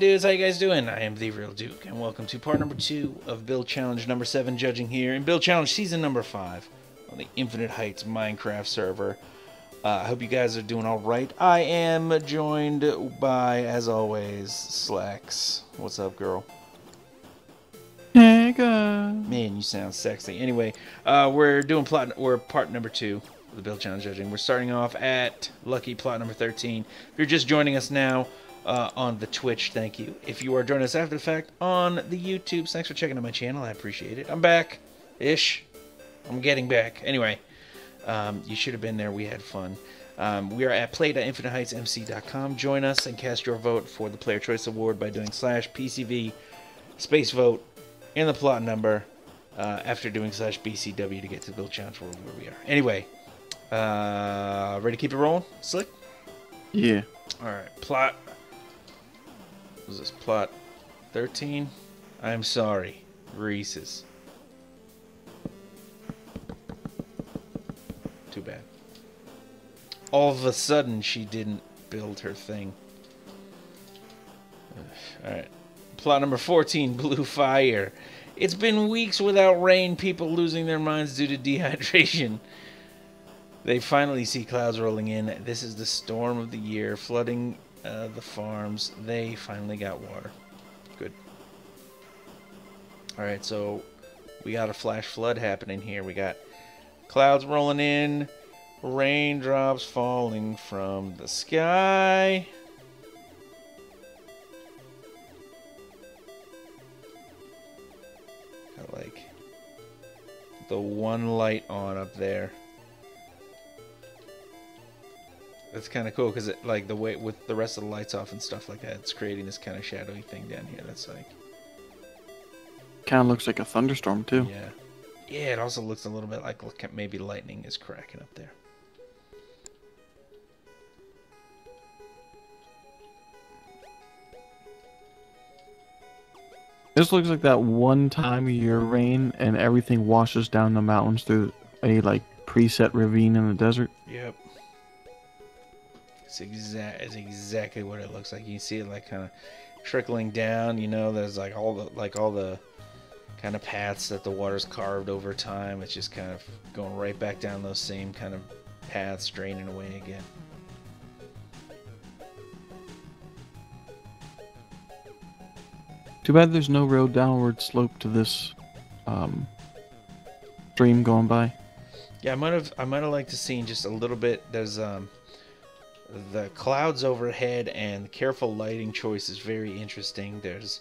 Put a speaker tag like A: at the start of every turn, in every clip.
A: dudes? How you guys doing? I am TheeRealDuke, and welcome to part number 2 of Build Challenge number 7 judging here in Build Challenge season number 5 on the InfiniteHeights Minecraft server. I hope you guys are doing alright. I am joined by, as always, Slacks. What's up, girl?
B: Hey, guys.
A: Man, you sound sexy. Anyway, we're part number 2 of the Build Challenge judging. We're starting off at lucky plot number 13. If you're just joining us now, on the Twitch, thank you. If you are joining us after the fact on the YouTube, thanks for checking out my channel. I appreciate it. I'm back-ish. I'm getting back. Anyway, you should have been there. We had fun. We are at play.infiniteheightsmc.com. Join us and cast your vote for the Player Choice Award by doing /PCV space vote in the plot number after doing /BCW to get to the Build Challenge World where we are. Anyway, ready to keep it rolling? Slick?
B: Yeah.
A: Alright, plot. Was this plot 13? I'm sorry, Reese's. Too bad. All of a sudden, she didn't build her thing. Alright. Plot number 14, Blue Fire. It's been weeks without rain, people losing their minds due to dehydration. They finally see clouds rolling in. This is the storm of the year, flooding the farms. They finally got water. Good. Alright, so we got a flash flood happening here. We got clouds rolling in, raindrops falling from the sky. Got like the one light on up there. That's kind of cool because it, like, the way with the rest of the lights off and stuff like that, it's creating this kind of shadowy thing down here. That's like,
B: Kind of looks like a thunderstorm, too.
A: yeah, yeah. It also looks a little bit like maybe lightning is cracking up there.
B: This looks like that one time of year rain and everything washes down the mountains through a, like, preset ravine in the desert.
A: Yep. It's exactly what it looks like. You can see it like kind of trickling down. You know, there's like all the kind of paths that the water's carved over time. It's just kind of going right back down those same kind of paths, draining away again.
B: Too bad there's no real downward slope to this stream going by.
A: Yeah, I might have liked to see just a little bit. There's the clouds overhead and careful lighting choice is very interesting. There's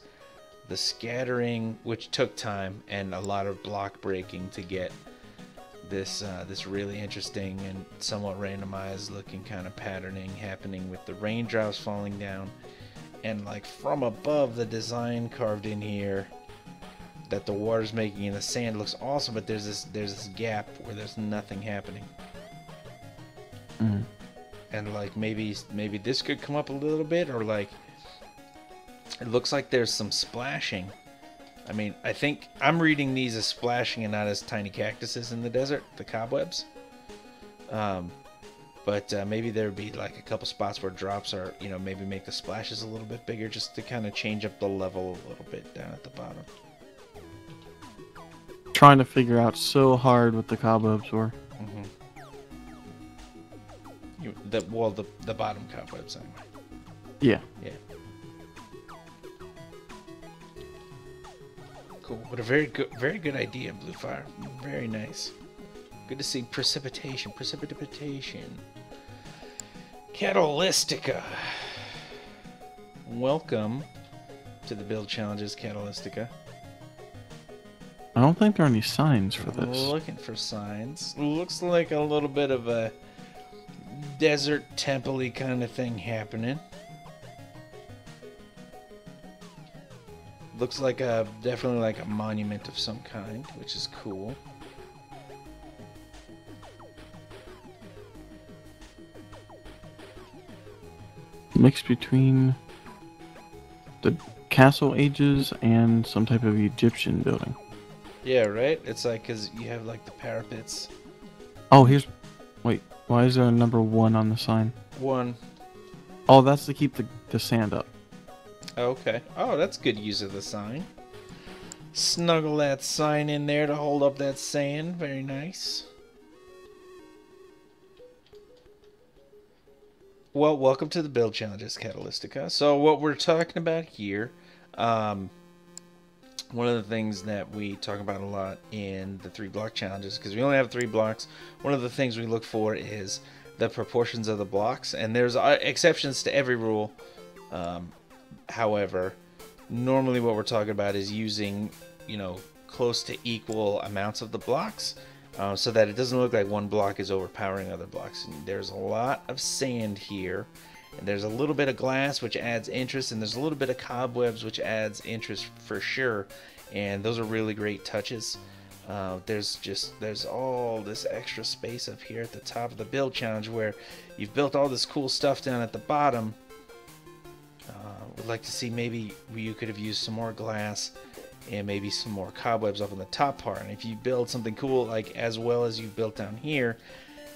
A: the scattering, which took time and a lot of block breaking to get this this really interesting and somewhat randomized looking kind of patterning happening with the raindrops falling down, and like from above the design carved in here that the water's making in the sand looks awesome, but there's this gap where there's nothing happening.
B: Mm.
A: And like maybe this could come up a little bit, or like it looks like there's some splashing. I mean, I think I'm reading these as splashing and not as tiny cactuses in the desert, the cobwebs. But maybe there would be like a couple spots where drops are, you know, maybe make the splashes a little bit bigger just to kind of change up the level a little bit down at the bottom.
B: Trying to figure out so hard what the cobwebs were.
A: Mm-hmm. The bottom cobwebs anyway.
B: Yeah.
A: Yeah. Cool. But a very good idea, Blue Fire. Very nice. Good to see precipitation. Catalystica. Welcome to the Build Challenges, Catalystica.
B: I don't think there are any signs for this.
A: Looking for signs. Looks like a little bit of a desert temple-y kind of thing happening. Looks like definitely like a monument of some kind, which is cool.
B: Mixed between the castle ages and some type of Egyptian building.
A: Yeah, right? It's like, because you have like the parapets.
B: Oh, wait, why is there a number 1 on the sign?
A: 1.
B: Oh, that's to keep the sand up.
A: Okay. Oh, that's good use of the sign. Snuggle that sign in there to hold up that sand. Very nice. Well, welcome to the build challenges, Catalystica. So what we're talking about here, one of the things that we talk about a lot in the 3 block challenges, because we only have 3 blocks, one of the things we look for is the proportions of the blocks, and there's exceptions to every rule. However, normally what we're talking about is using, you know, close to equal amounts of the blocks, so that it doesn't look like one block is overpowering other blocks. And there's a lot of sand here, and there's a little bit of glass, which adds interest, and there's a little bit of cobwebs, which adds interest for sure, and those are really great touches. There's all this extra space up here at the top of the build challenge where you've built all this cool stuff down at the bottom. Would like to see maybe you could have used some more glass and maybe some more cobwebs up on the top part. And if you build something cool, like as well as you built down here,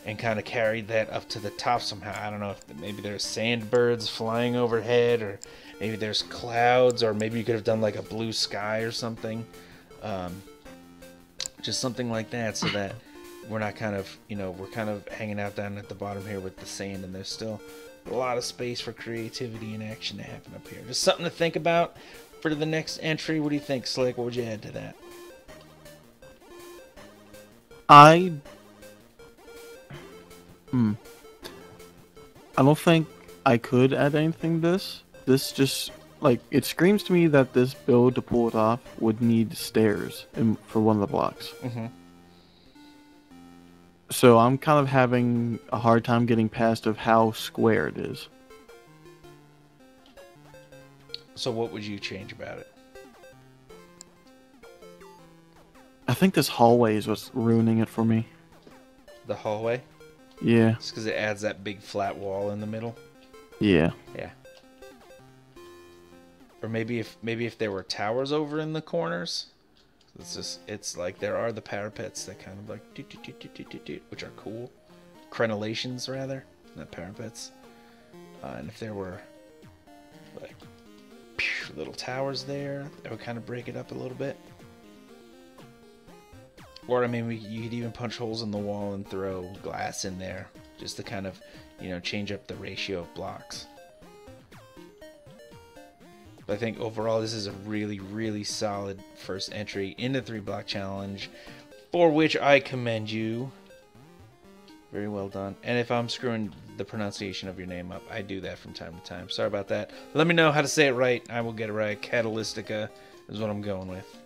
A: and kind of carried that up to the top somehow. I don't know if maybe there's sandbirds flying overhead, or maybe there's clouds, or maybe you could have done like a blue sky or something. Just something like that, so that we're not kind of, you know, we're kind of hanging out down at the bottom here with the sand, and there's still a lot of space for creativity and action to happen up here. Just something to think about for the next entry. What do you think, Slick? What would you add to that?
B: I don't think I could add anything to this. This just, like, it screams to me that this build to pull it off would need stairs for one of the blocks. So I'm kind of having a hard time getting past of how square it is.
A: So what would you change about it?
B: I think this hallway is what's ruining it for me.
A: The hallway?
B: Yeah.
A: It's because it adds that big flat wall in the middle.
B: Yeah.
A: Yeah. Or maybe if there were towers over in the corners. It's like there are the parapets that kind of like which are cool. Crenellations rather, not parapets. And if there were like little towers there, that would kind of break it up a little bit. Or I mean, you could even punch holes in the wall and throw glass in there, just to kind of, you know, change up the ratio of blocks. But I think overall this is a really, really solid first entry in the 3 block challenge, for which I commend you. Very well done. And if I'm screwing the pronunciation of your name up, I do that from time to time. Sorry about that. Let me know how to say it right. I will get it right. Catalystica is what I'm going with.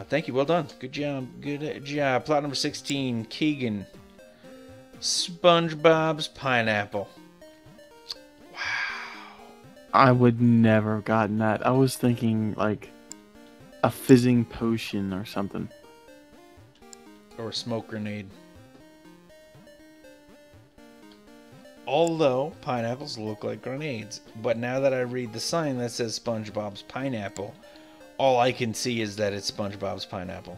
A: Thank you. Well done. Good job. Good job. Plot number 16, Keegan. SpongeBob's Pineapple.
B: I would never have gotten that. I was thinking like a fizzing potion or something.
A: Or a smoke grenade. Although pineapples look like grenades. But now that I read the sign that says SpongeBob's Pineapple, all I can see is that it's SpongeBob's Pineapple.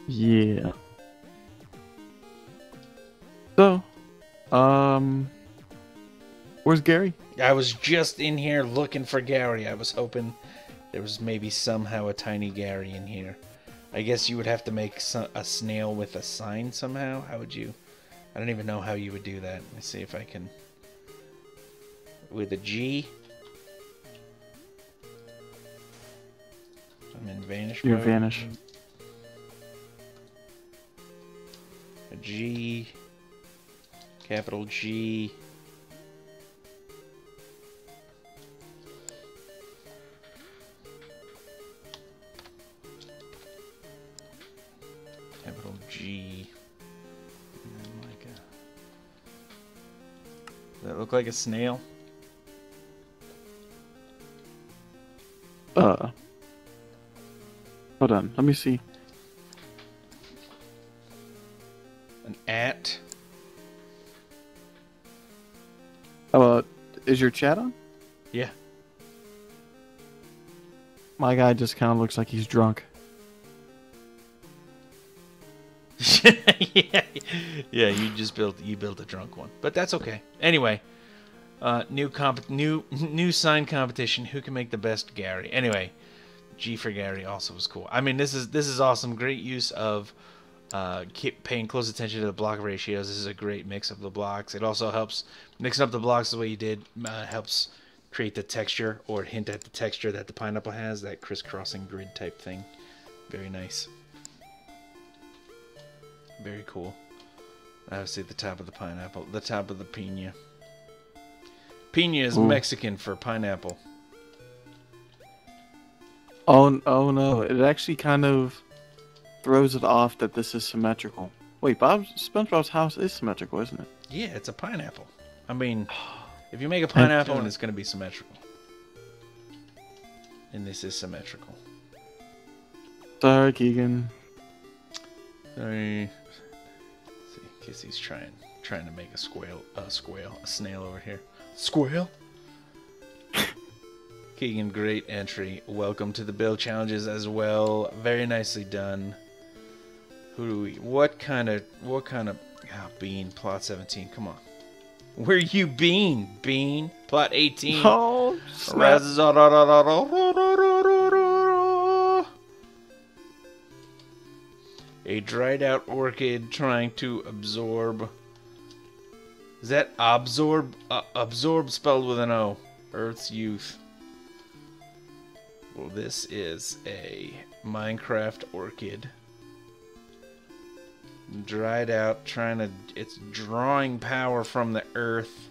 B: Yeah. So, where's Gary?
A: I was just in here looking for Gary. I was hoping there was maybe somehow a tiny Gary in here. I guess you would have to make a snail with a sign somehow. How would you? I don't even know how you would do that. Let me see if I can. With a G. I'm in vanish mode.
B: You're vanish.
A: A G. Capital G. Capital G. And then like a... Does that look like a snail?
B: Hold on. Let me see.
A: An at.
B: Is your chat on?
A: Yeah.
B: My guy just kind of looks like he's drunk.
A: Yeah, you built a drunk one, but that's okay. Anyway, New sign competition. Who can make the best Gary? Anyway, G for Gary also was cool. I mean, this is awesome. Great use of keep paying close attention to the block ratios. This is a great mix of the blocks. It also helps mixing up the blocks the way you did. Helps create the texture or hint at the texture that the pineapple has. That crisscrossing grid type thing. Very nice. Very cool. Obviously, the top of the pineapple, the top of the pina. Pina is Mexican for pineapple.
B: Oh no! It actually kind of throws it off that this is symmetrical. Wait, SpongeBob's house is symmetrical, isn't it?
A: Yeah, it's a pineapple. I mean, if you make a pineapple, and it's going to be symmetrical. And this is symmetrical.
B: Sorry, Keegan.
A: Sorry. Kissy's trying to make a snail over here. Squirrel. Keegan, great entry. Welcome to the build challenges as well. Very nicely done. Who do we? What kind of? Bean plot 17. Come on. Where you been? Bean plot 18.
B: Oh,
A: a dried out orchid trying to absorb. Is that absorb? Absorb spelled with an O. Earth's youth. Well, this is a Minecraft orchid. Dried out, it's drawing power from the earth.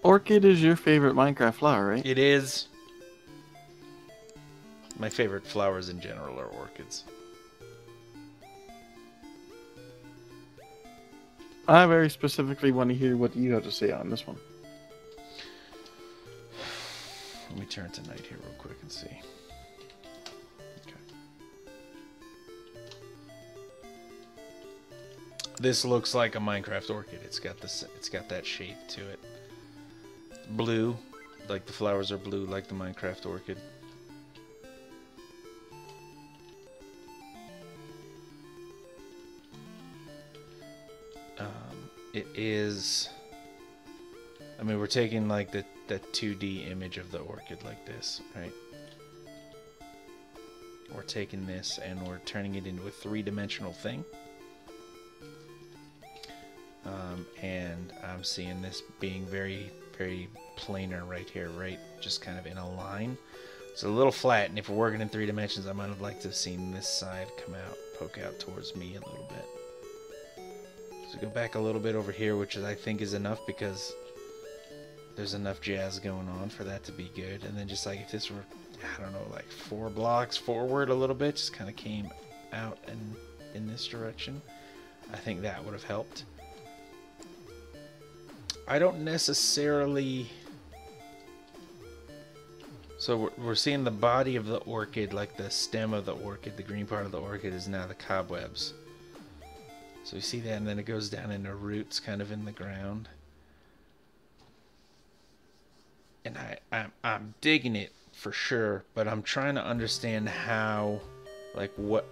B: Orchid is your favorite Minecraft flower, right?
A: It is. My favorite flowers in general are orchids.
B: I very specifically want to hear what you have to say on this one.
A: Let me turn to night here real quick and see. Okay. This looks like a Minecraft orchid. It's got that shape to it. Blue, like the flowers are blue, like the Minecraft orchid. It is. I mean, we're taking like the 2D image of the orchid like this, right? We're taking this and we're turning it into a three-dimensional thing. And I'm seeing this being very, very planar right here, right? Just kind of in a line. It's a little flat, and if we're working in 3 dimensions, I might have liked to have seen this side come out, poke out towards me a little bit. So go back a little bit over here, which I think is enough because there's enough jazz going on for that to be good. And then just like if this were, I don't know, like 4 blocks forward a little bit, just kind of came out and in this direction, I think that would have helped. I don't necessarily... So we're seeing the body of the orchid, like the stem of the orchid, the green part of the orchid is now the cobwebs. So you see that, and then it goes down into roots kind of in the ground. And I'm digging it for sure, but I'm trying to understand how, like, what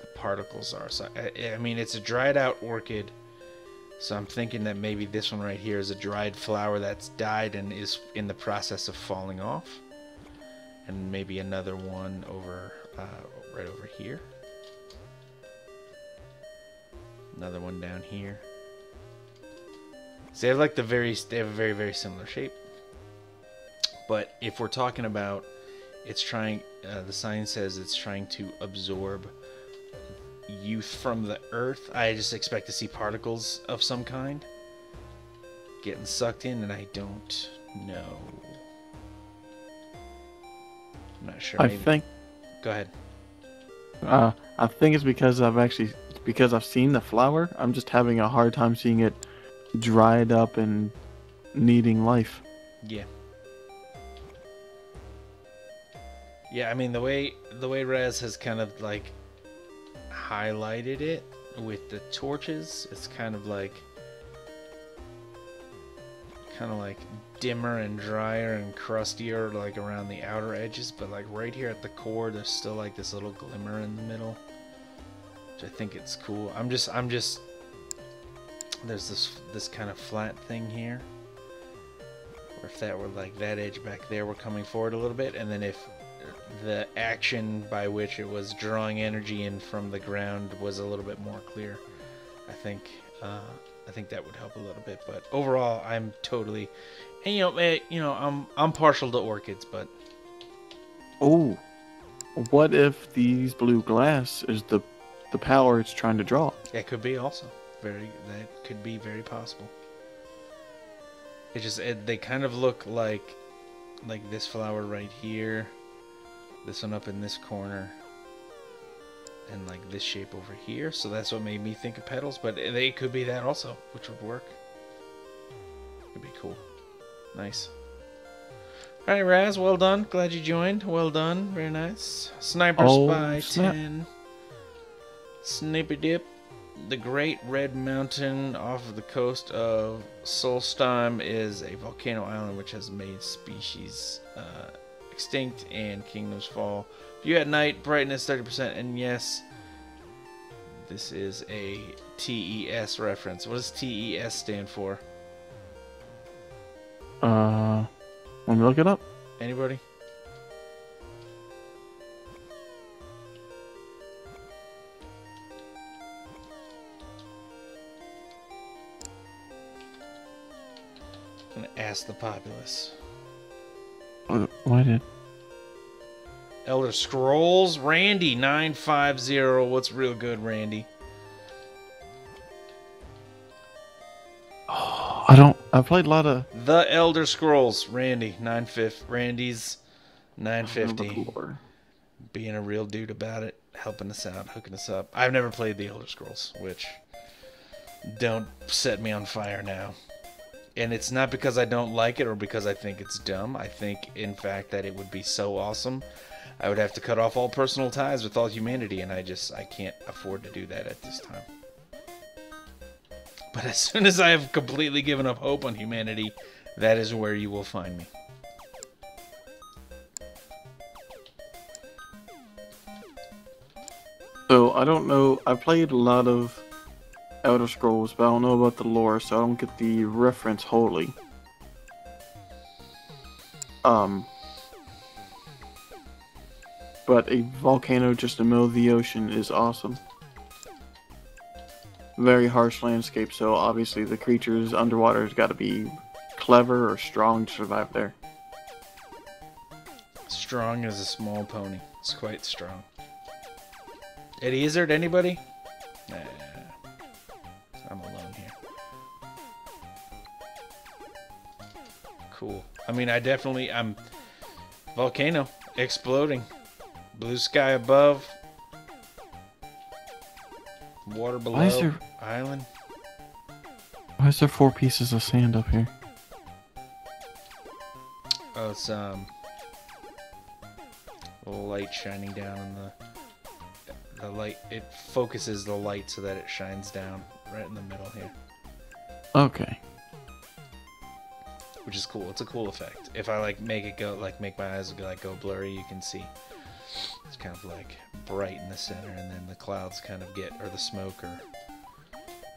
A: the particles are. So I mean, it's a dried out orchid, so I'm thinking that maybe this one right here is a dried flower that's died and is in the process of falling off. And maybe another one over right over here. Another one down here. So they have like they have a very, very similar shape. But if we're talking about it's trying, the sign says it's trying to absorb youth from the earth, I just expect to see particles of some kind getting sucked in, and I don't know. I'm not sure. Maybe.
B: I think.
A: Go ahead.
B: I think it's because I've seen the flower. I'm just having a hard time seeing it dried up and needing life.
A: Yeah. Yeah, I mean the way Rez has kind of like highlighted it with the torches, it's kind of like dimmer and drier and crustier, like around the outer edges, but like right here at the core there's still like this little glimmer in the middle, which I think it's cool. I'm just there's this kind of flat thing here. Or if that were like that edge back there, we're coming forward a little bit, and then if the action by which it was drawing energy in from the ground was a little bit more clear, I think that would help a little bit. But overall, I'm totally, and I'm partial to orchids, but
B: Oh, what if these blue glass is the power it's trying to draw?
A: that could be also that could be very possible. They kind of look like this flower right here, this one up in this corner, and like this shape over here. So that's what made me think of petals, but they could be that also, which would work. Could be cool. Nice. All right, Raz, well done. Glad you joined. Well done. Very nice. Sniper Spy
B: snap.
A: 10. Snippy Dip. The Great Red Mountain off of the coast of Solstheim is a volcano island which has made species extinct and kingdoms fall. View at night, brightness 30%, and yes, this is a TES reference. What does TES stand for?
B: Let me look it up.
A: Anybody? I'm gonna ask the populace.
B: Why did?
A: Elder Scrolls, Randy 950. What's real good, Randy?
B: Oh, I played a lot of
A: The Elder Scrolls, Randy 950. Randy's 950. Being a real dude about it, helping us out, hooking us up. I've never played the Elder Scrolls, which don't set me on fire now. And it's not because I don't like it or because I think it's dumb. I think, in fact, that it would be so awesome. I would have to cut off all personal ties with all humanity, and I can't afford to do that at this time. But as soon as I have completely given up hope on humanity, that is where you will find me.
B: So, I don't know. I played a lot of Elder Scrolls, but I don't know about the lore, so I don't get the reference wholly. But a volcano just in the middle of the ocean is awesome. Very harsh landscape, so obviously the creatures underwater has got to be clever or strong to survive there.
A: Strong as a small pony. It's quite strong. Eddie Izzard, anybody? Nah. I'm alone here. Cool. I mean, I'm volcano exploding. Blue sky above. Water below. Island.
B: Why is there 4 pieces of sand up here?
A: Oh, it's light shining down on the light. It focuses the light so that it shines down right in the middle here.
B: Okay.
A: Which is cool. It's a cool effect. If I make my eyes go blurry, you can see it's kind of like bright in the center, and then the clouds kind of or the smoke or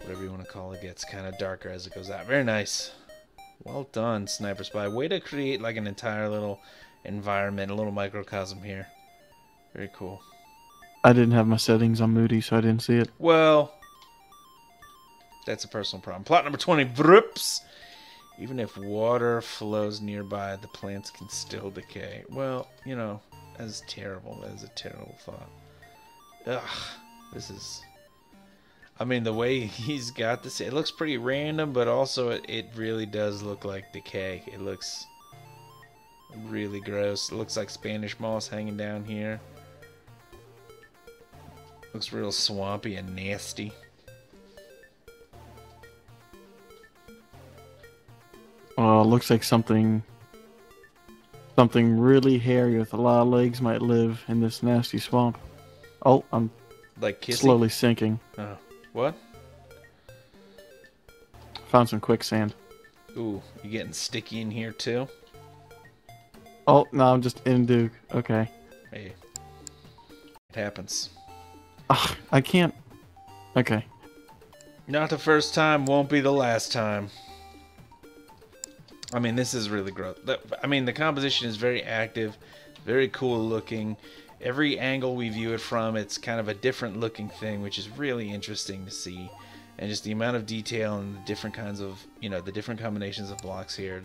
A: whatever you want to call it gets kind of darker as it goes out. Very nice. Well done, Sniper Spy. Way to create like an entire little environment, a little microcosm here. Very cool.
B: I didn't have my settings on Moody, so I didn't see it.
A: Well, that's a personal problem. Plot number 20. Vroops. Even if water flows nearby, the plants can still decay. Well, that's terrible. That is a terrible thought. Ugh. This is... I mean, the way he's got this, it looks pretty random, but also it really does look like decay. It looks really gross. It looks like Spanish moss hanging down here. Looks real swampy and nasty.
B: Looks like something really hairy with a lot of legs might live in this nasty swamp. Oh, I'm
A: like kissing?
B: Slowly sinking.
A: Oh, what?
B: Found some quicksand.
A: Ooh, you getting sticky in here too?
B: Oh, no, I'm just in Duke. Okay.
A: Hey, it happens.
B: Ugh, I can't. Okay.
A: Not the first time, won't be the last time. I mean, this is really gross. I mean, the composition is very active, very cool looking. Every angle we view it from, it's kind of a different looking thing, which is really interesting to see. And just the amount of detail and the different kinds of, you know, the different combinations of blocks here.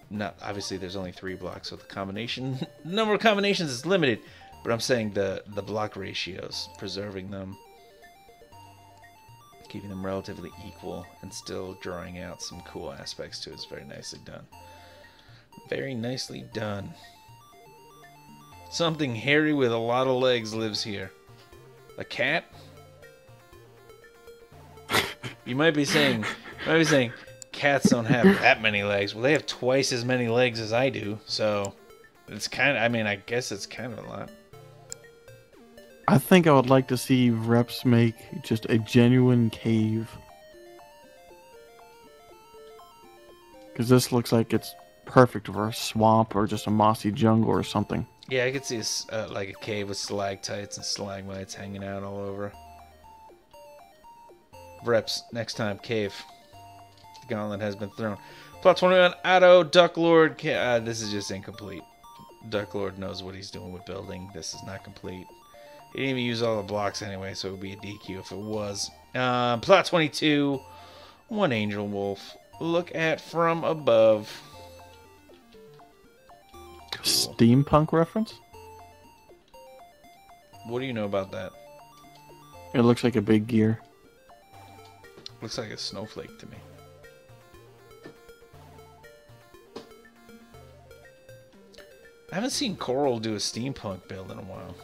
A: Not obviously there's only 3 blocks, so the combination number of combinations is limited. But I'm saying the block ratios, preserving them, keeping them relatively equal, and still drawing out some cool aspects to it is very nicely done. Very nicely done. Something hairy with a lot of legs lives here. A cat? You might be saying cats don't have that many legs. Well, they have twice as many legs as I do, so it's kind of, I mean, I guess it's kind of a lot.
B: I think I would like to see reps make just a genuine cave. Because this looks like it's perfect for a swamp or just a mossy jungle or something.
A: Yeah, I could see like a cave with stalactites and stalagmites hanging out all over. Reps, next time, cave. The gauntlet has been thrown. Plot 21, Otto, Ducklord. This is just incomplete. Ducklord knows what he's doing with building. This is not complete. He didn't even use all the blocks anyway, so it would be a DQ if it was. Plot 22, one angel wolf. Look at from above. Cool.
B: Steampunk reference?
A: What do you know about that?
B: It looks like a big gear.
A: Looks like a snowflake to me. I haven't seen Coral do a steampunk build in a while.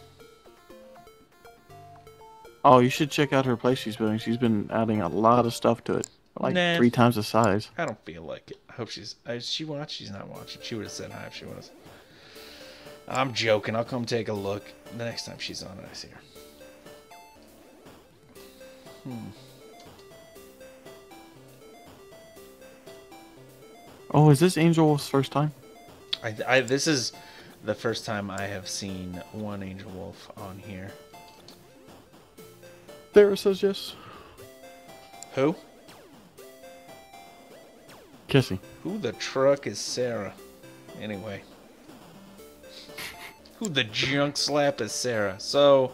B: Oh, you should check out her place she's building. She's been adding a lot of stuff to it. Like 3 times the size.
A: I don't feel like it. I hope she's... she watched? She's not watching. She would have said hi if she was. I'm joking. I'll come take a look the next time she's on and I see her.
B: Oh, is this Angel Wolf's first time?
A: This is the first time I have seen one Angel Wolf on here.
B: Sarah says yes.
A: Who?
B: Kissy.
A: Who the truck is Sarah? Anyway. Who the junk slap is Sarah? So,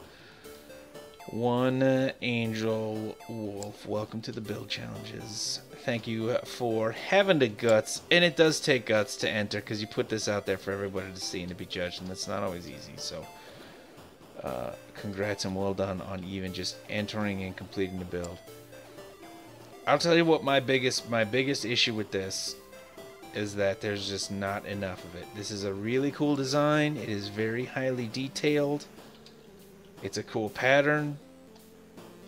A: one Angel Wolf. Welcome to the build challenges. Thank you for having the guts. And it does take guts to enter because you put this out there for everybody to see and to be judged. And that's not always easy. So, congrats and well done on even just entering and completing the build. I'll tell you what my biggest issue with this is that there's just not enough of it. This is a really cool design. It is very highly detailed. It's a cool pattern.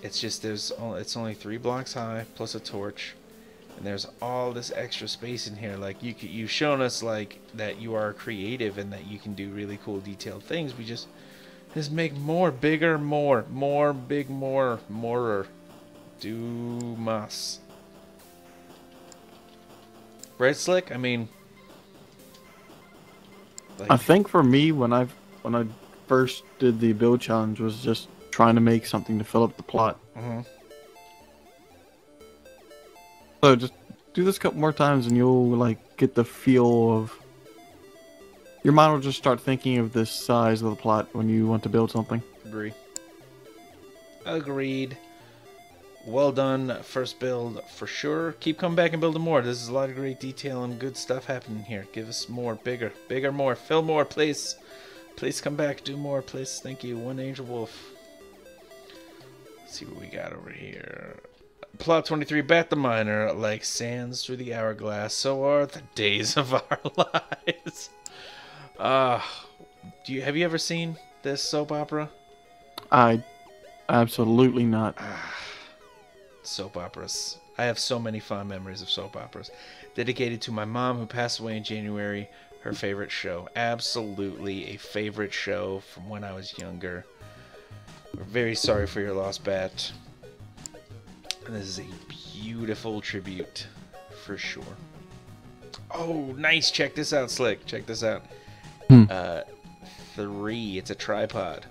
A: It's just it's only 3 blocks high plus a torch, and there's all this extra space in here. Like you've shown us like that you are creative and that you can do really cool detailed things. We just make more, bigger, more, big, more. Do mas. Right, Slick? I mean, like,
B: I think for me, when I first did the build challenge, was just trying to make something to fill up the plot. So just do this a couple more times, and you'll like get the feel of. Your mind will just start thinking of this size of the plot when you want to build something.
A: Agree. Agreed. Well done, first build for sure. Keep coming back and building more. There's a lot of great detail and good stuff happening here. Give us more, bigger, more, fill more, please. Please come back, do more, please. Thank you. One Angel Wolf. Let's see what we got over here. Plot 23, Bat the Miner, like sands through the hourglass, so are the days of our lives. Have you ever seen this soap opera?
B: Absolutely not.
A: Soap operas. I have so many fond memories of soap operas. Dedicated to my mom who passed away in January. Her favorite show. Absolutely a favorite show from when I was younger. We're very sorry for your loss, Bat. And this is a beautiful tribute for sure. Oh, nice. Check this out, Slick. Check this out. 3. It's a tripod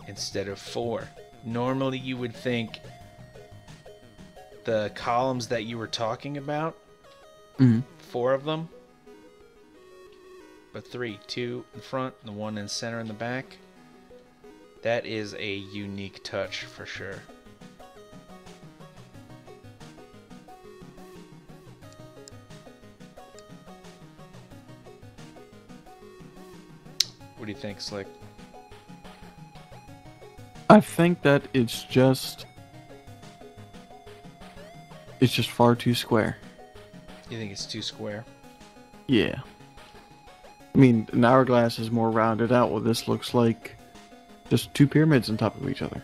A: instead of 4. normally you would think the columns that you were talking about, 4 of them, but 3, 2 in front, and the 1 in center in the back. That is a unique touch for sure. What do you think, Slick?
B: I think that it's just far too square.
A: You think it's too square?
B: Yeah. I mean, an hourglass is more rounded out. Well, this looks like just 2 pyramids on top of each other.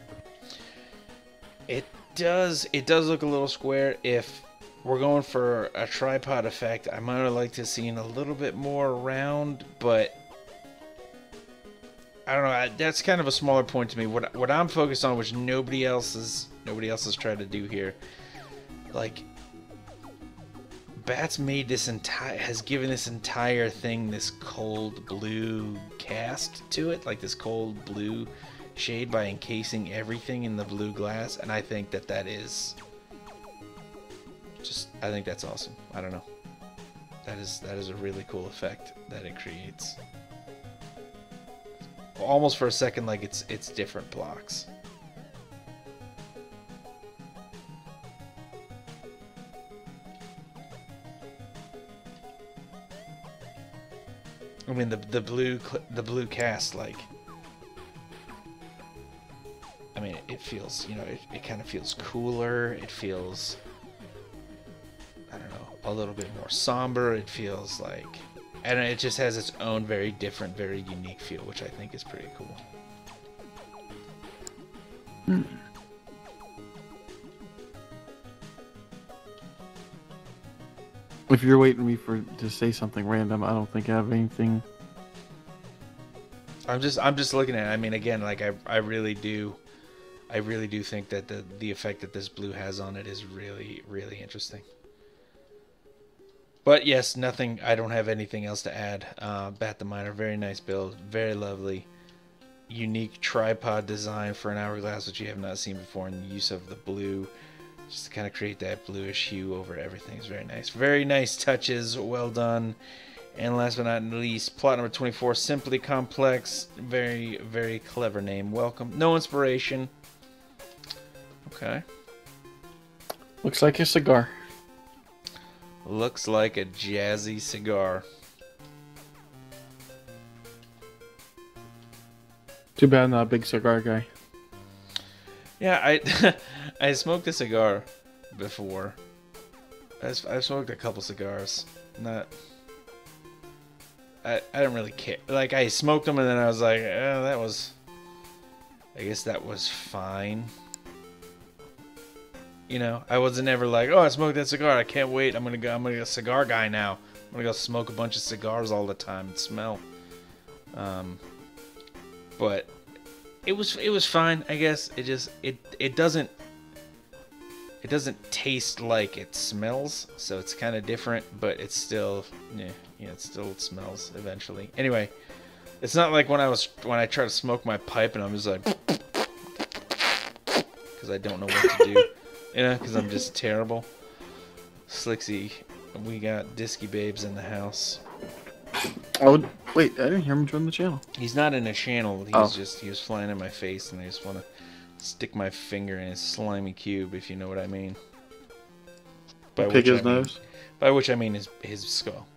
A: It does look a little square. If we're going for a tripod effect, I might have liked to see a little bit more round, but I don't know. That's kind of a smaller point to me. What I'm focused on, which nobody else has tried to do here, like Bats has given this entire thing this cold blue cast to it, like this cold blue shade by encasing everything in the blue glass, and I think that is just, I think that's awesome. I don't know. That is a really cool effect that it creates. Almost for a second like it's different blocks. I mean the blue cast, like, I mean it feels, you know, it kind of feels cooler. It feels, I don't know, a little bit more somber. It feels like, and it just has its own very different, very unique feel, which I think is pretty cool.
B: If you're waiting me to say something random, I don't think I have anything.
A: I'm just looking at it. I mean, again, like I really do think that the effect that this blue has on it is really, really interesting. But yes, nothing. I don't have anything else to add. Bat the Miner, very nice build, very lovely, unique tripod design for an hourglass, which you have not seen before, and the use of the blue, just to kind of create that bluish hue over everything is very nice. Very nice touches, well done. And last but not least, plot number 24, Simply Complex. Very, very clever name. Welcome. No inspiration. Okay.
B: Looks like a cigar.
A: Looks like a jazzy cigar.
B: Too bad I'm not a big cigar guy.
A: Yeah, I smoked a cigar before. I've smoked a couple cigars. I don't really care. Like, I smoked them and then I was like, I guess that was fine. You know, I wasn't ever like, oh, I smoked that cigar, I can't wait. I'm gonna go a cigar guy now. I'm gonna go smoke a bunch of cigars all the time and smell. But it was fine, I guess. It doesn't taste like it smells, so it's kind of different, but it's still, it still smells eventually. Anyway, it's not like when I try to smoke my pipe and I'm just like, because I don't know what to do, because I'm just terrible. Slicksy, we got Disky Babes in the house.
B: Oh, wait, I didn't hear him join the channel.
A: He's not in a channel. He was flying in my face, and I just want to stick my finger in his slimy cube, if you know what I mean.
B: Pick his nose?
A: By which I mean his skull.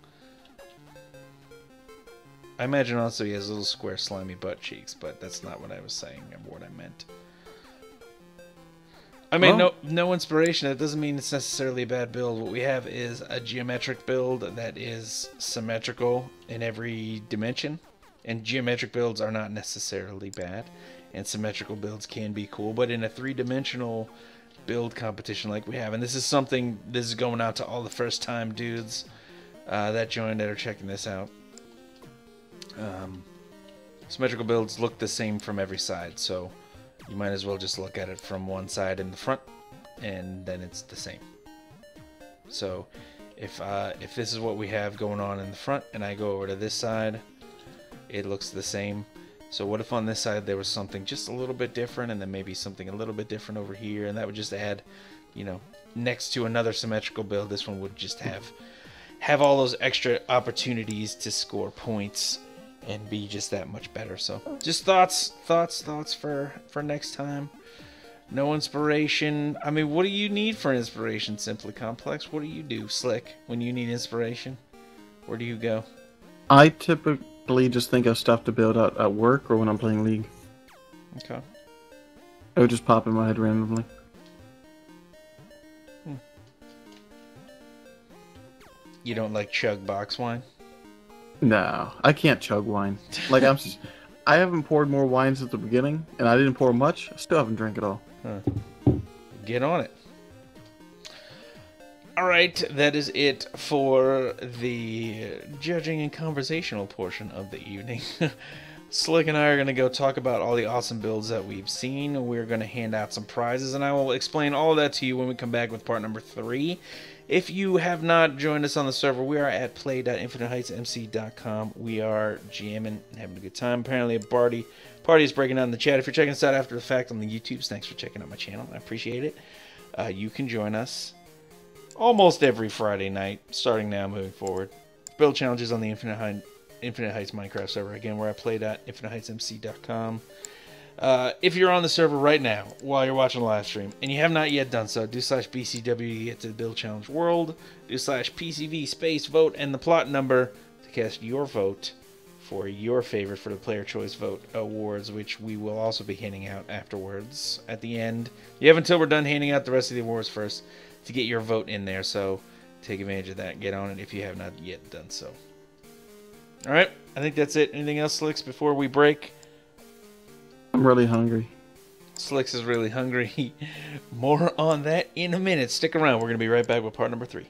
A: I imagine also he has little square slimy butt cheeks, but that's not what I was saying or what I meant. I mean, no inspiration. That doesn't mean it's necessarily a bad build. What we have is a geometric build that is symmetrical in every dimension. And geometric builds are not necessarily bad. And symmetrical builds can be cool. But in a 3-dimensional build competition like we have, and this is going out to all the first-time dudes that joined that are checking this out. Symmetrical builds look the same from every side, so you might as well just look at it from one side in the front, and then it's the same. So if this is what we have going on in the front, and I go over to this side, it looks the same. So what if on this side there was something just a little bit different, and then maybe something a little bit different over here, and that would just add, you know, next to another symmetrical build, this one would just have all those extra opportunities to score points and be just that much better. So just thoughts for next time. No inspiration. I mean, what do you need for inspiration, Simply Complex? What do you do, Slick, when you need inspiration? Where do you go?
B: I typically just think of stuff to build out at work or when I'm playing League.
A: Okay.
B: It would just pop in my head randomly.
A: You don't like chug box wine?
B: No, I can't chug wine. Like I haven't poured more wine since the beginning, and I didn't pour much. I still haven't drank it all.
A: Huh. Get on it. Alright, that is it for the judging and conversational portion of the evening. Slick and I are going to go talk about all the awesome builds that we've seen. We're going to hand out some prizes, and I will explain all of that to you when we come back with part number 3. If you have not joined us on the server, we are at play.infiniteheightsmc.com. We are jamming and having a good time. Apparently a party is breaking out in the chat. If you're checking us out after the fact on the YouTubes, thanks for checking out my channel. I appreciate it. You can join us almost every Friday night, starting now moving forward. Build challenges on the Infinite Heights Minecraft server. Again, we're at play.infiniteheightsmc.com. If you're on the server right now while you're watching the live stream and you have not yet done so, do /BCW to get to the Build Challenge World, do /PCV space vote and the plot number to cast your vote for your favorite for the Player Choice Vote Awards, which we will also be handing out afterwards at the end. You have until we're done handing out the rest of the awards first to get your vote in there, so take advantage of that. Get on it if you have not yet done so. Alright, I think that's it. Anything else, Slicks, before we break?
B: I'm really hungry.
A: Slicks is really hungry. More on that in a minute. Stick around. We're going to be right back with part number 3.